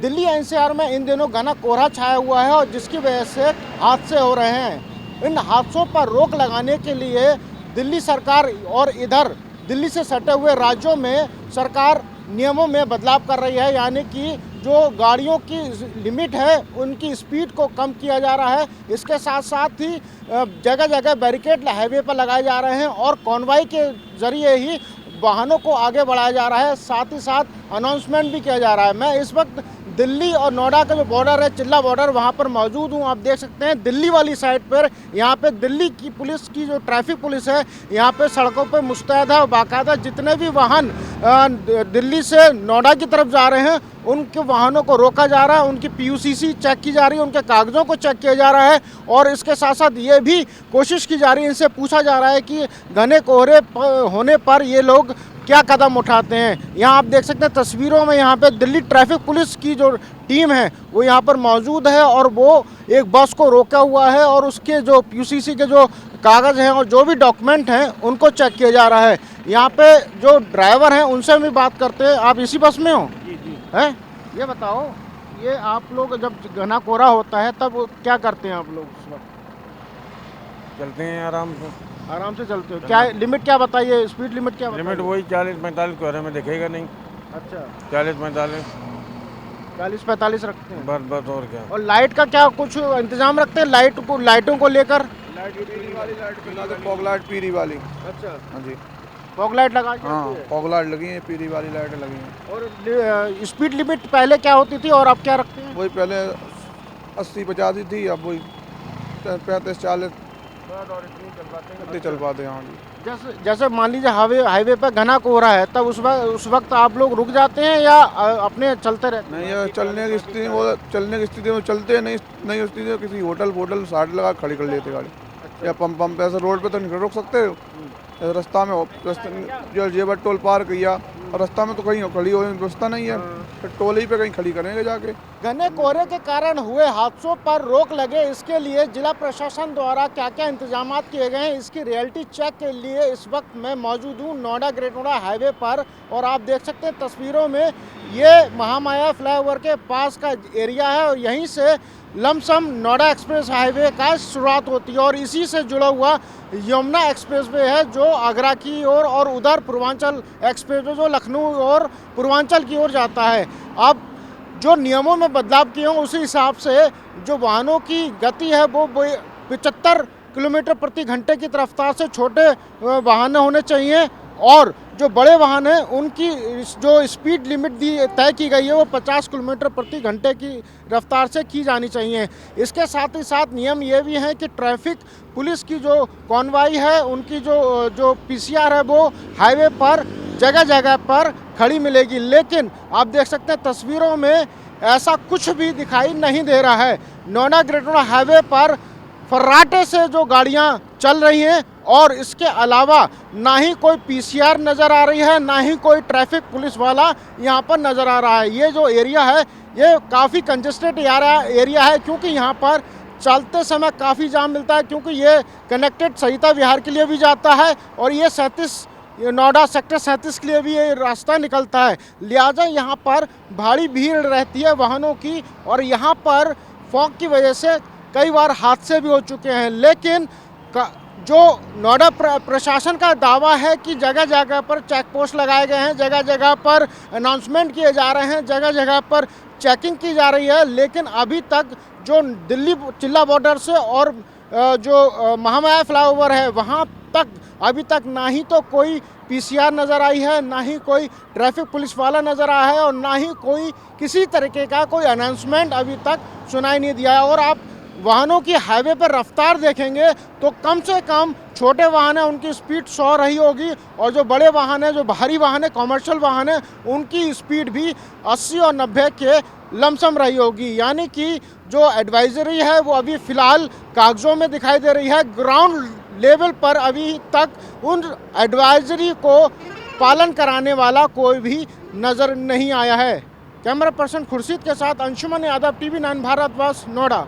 Delhi NCR में इन दिनों घना कोहरा छाया हुआ है और जिसकी वजह से हादसे हो रहे हैं। इन हादसों पर रोक लगाने के लिए दिल्ली सरकार और इधर दिल्ली से सटे हुए राज्यों में सरकार नियमों में बदलाव कर रही है, यानी कि जो गाड़ियों की लिमिट है उनकी स्पीड को कम किया जा रहा है। इसके साथ साथ ही जगह जगह बैरिकेड हाईवे पर लगाए जा रहे हैं और कॉन्वॉय के जरिए ही वाहनों को आगे बढ़ाया जा रहा है। साथ ही साथ अनाउंसमेंट भी किया जा रहा है। मैं इस वक्त दिल्ली और नोएडा का जो बॉर्डर है, चिल्ला बॉर्डर, वहाँ पर मौजूद हूँ। आप देख सकते हैं दिल्ली वाली साइड पर यहाँ पे दिल्ली की पुलिस की जो ट्रैफिक पुलिस है यहाँ पे सड़कों पे मुस्तैद है और बाकायदा जितने भी वाहन दिल्ली से नोएडा की तरफ जा रहे हैं उनके वाहनों को रोका जा रहा है, उनकी पीयूसीसी चेक की जा रही है, उनके कागज़ों को चेक किया जा रहा है और इसके साथ साथ ये भी कोशिश की जा रही है, इनसे पूछा जा रहा है कि घने कोहरे होने पर ये लोग क्या कदम उठाते हैं। यहाँ आप देख सकते हैं तस्वीरों में, यहाँ पे दिल्ली ट्रैफिक पुलिस की जो टीम है वो यहाँ पर मौजूद है और वो एक बस को रोका हुआ है और उसके जो पीयूसीसी के जो कागज़ हैं और जो भी डॉक्यूमेंट हैं उनको चेक किया जा रहा है। यहाँ पे जो ड्राइवर हैं उनसे भी बात करते हैं। आप इसी बस में हो? जी हैं? ये बताओ, ये आप लोग जब घना कोहरा होता है तब क्या करते हैं आप लोग? उस वक्त चलते हैं आराम से चलते हो। क्या लिमिट क्या बताइए, स्पीड लिमिट क्या बताइए? लिमिट वही 40-45 कोहरे में दिखेगा नहीं। अच्छा, 40-45 रखते हैं बस और क्या। और लाइट का क्या कुछ इंतजाम रखते हैं? लाइटों को लेकर फॉग लाइट पीली वाली। अच्छा, हाँ जी, फॉग लाइट लगा के हाँ, रखती है। फॉग लाइट लगी है, पीली वाली लाइट लगी हैं। और स्पीड लिमिट पहले क्या होती थी और अब क्या रखते हैं? वही पहले 80-85 थी, अब वही 35-40 चल पाते हैं। हाँ जी, जैसे मान लीजिए हाईवे पर घना कोहरा है तब उस वक्त आप लोग रुक जाते हैं या अपने चलते रहते हैं? नहीं, ये चलने की स्थिति में चलते हैं, नहीं स्थिति में किसी होटल साइड लगा खड़ी कर लेते गाड़ी। अच्छा। या पंप पे ऐसे रोड पे तो नहीं रुक सकते। रास्ता में जो जेबर टोल पार किया और रास्ता में तो कहीं खड़ी हो रास्ता नहीं है, फिर टोल ही पे कहीं खड़ी करेंगे जाके। घने कोहरे के कारण हुए हादसों पर रोक लगे, इसके लिए जिला प्रशासन द्वारा क्या क्या इंतजाम किए गए हैं, इसकी रियलिटी चेक के लिए इस वक्त मैं मौजूद हूँ नोएडा ग्रेट नोएडा हाईवे पर। और आप देख सकते हैं तस्वीरों में ये महामाया फ्लाईओवर के पास का एरिया है और यहीं से लमसम नोएडा एक्सप्रेस हाईवे का शुरुआत होती है और इसी से जुड़ा हुआ यमुना एक्सप्रेस वे है जो आगरा की ओर और उधर पूर्वांचल एक्सप्रेस वे जो लखनऊ और पूर्वांचल की ओर जाता है। अब जो नियमों में बदलाव किए हों उसी हिसाब से जो वाहनों की गति है वो 75 किलोमीटर प्रति घंटे की रफ्तार से छोटे वाहन होने चाहिए और जो बड़े वाहन हैं उनकी जो स्पीड लिमिट तय की गई है वो 50 किलोमीटर प्रति घंटे की रफ्तार से की जानी चाहिए। इसके साथ ही साथ नियम ये भी हैं कि ट्रैफिक पुलिस की जो कॉन्वॉय है उनकी जो पीसीआर है वो हाईवे पर जगह जगह पर खड़ी मिलेगी, लेकिन आप देख सकते हैं तस्वीरों में ऐसा कुछ भी दिखाई नहीं दे रहा है। नोएडा ग्रेट नोएडा हाईवे पर फर्राटे से जो गाड़ियां चल रही हैं और इसके अलावा ना ही कोई पीसीआर नज़र आ रही है, ना ही कोई ट्रैफिक पुलिस वाला यहाँ पर नज़र आ रहा है। ये जो एरिया है ये काफ़ी कंजेस्टेड एरिया है क्योंकि यहाँ पर चलते समय काफ़ी जाम मिलता है क्योंकि ये कनेक्टेड सरिता विहार के लिए भी जाता है और ये नोएडा सेक्टर 37 के लिए भी ये रास्ता निकलता है, लिहाजा यहाँ पर भारी भीड़ रहती है वाहनों की और यहाँ पर फॉग की वजह से कई बार हादसे भी हो चुके हैं। लेकिन जो नोएडा प्रशासन का दावा है कि जगह जगह पर चेक पोस्ट लगाए गए हैं, जगह जगह पर अनाउंसमेंट किए जा रहे हैं, जगह जगह पर चेकिंग की जा रही है, लेकिन अभी तक जो दिल्ली चिल्ला बॉर्डर से और जो महामाया फ्लाईओवर है वहाँ तक अभी तक ना ही तो कोई पीसीआर नज़र आई है, ना ही कोई ट्रैफिक पुलिस वाला नज़र आया है और ना ही कोई किसी तरीके का कोई अनाउंसमेंट अभी तक सुनाई नहीं दिया है। और आप वाहनों की हाईवे पर रफ्तार देखेंगे तो कम से कम छोटे वाहन हैं उनकी स्पीड 100 रही होगी और जो बड़े वाहन हैं, जो भारी वाहन है, कॉमर्शियल वाहन है, उनकी स्पीड भी 80 और 90 के लमसम रही होगी। यानी कि जो एडवाइजरी है वो अभी फ़िलहाल कागज़ों में दिखाई दे रही है, ग्राउंड लेवल पर अभी तक उन एडवाइजरी को पालन कराने वाला कोई भी नज़र नहीं आया है। कैमरा पर्सन खुर्शीद के साथ अंशुमन यादव, TV9 भारतवर्ष, नोएडा।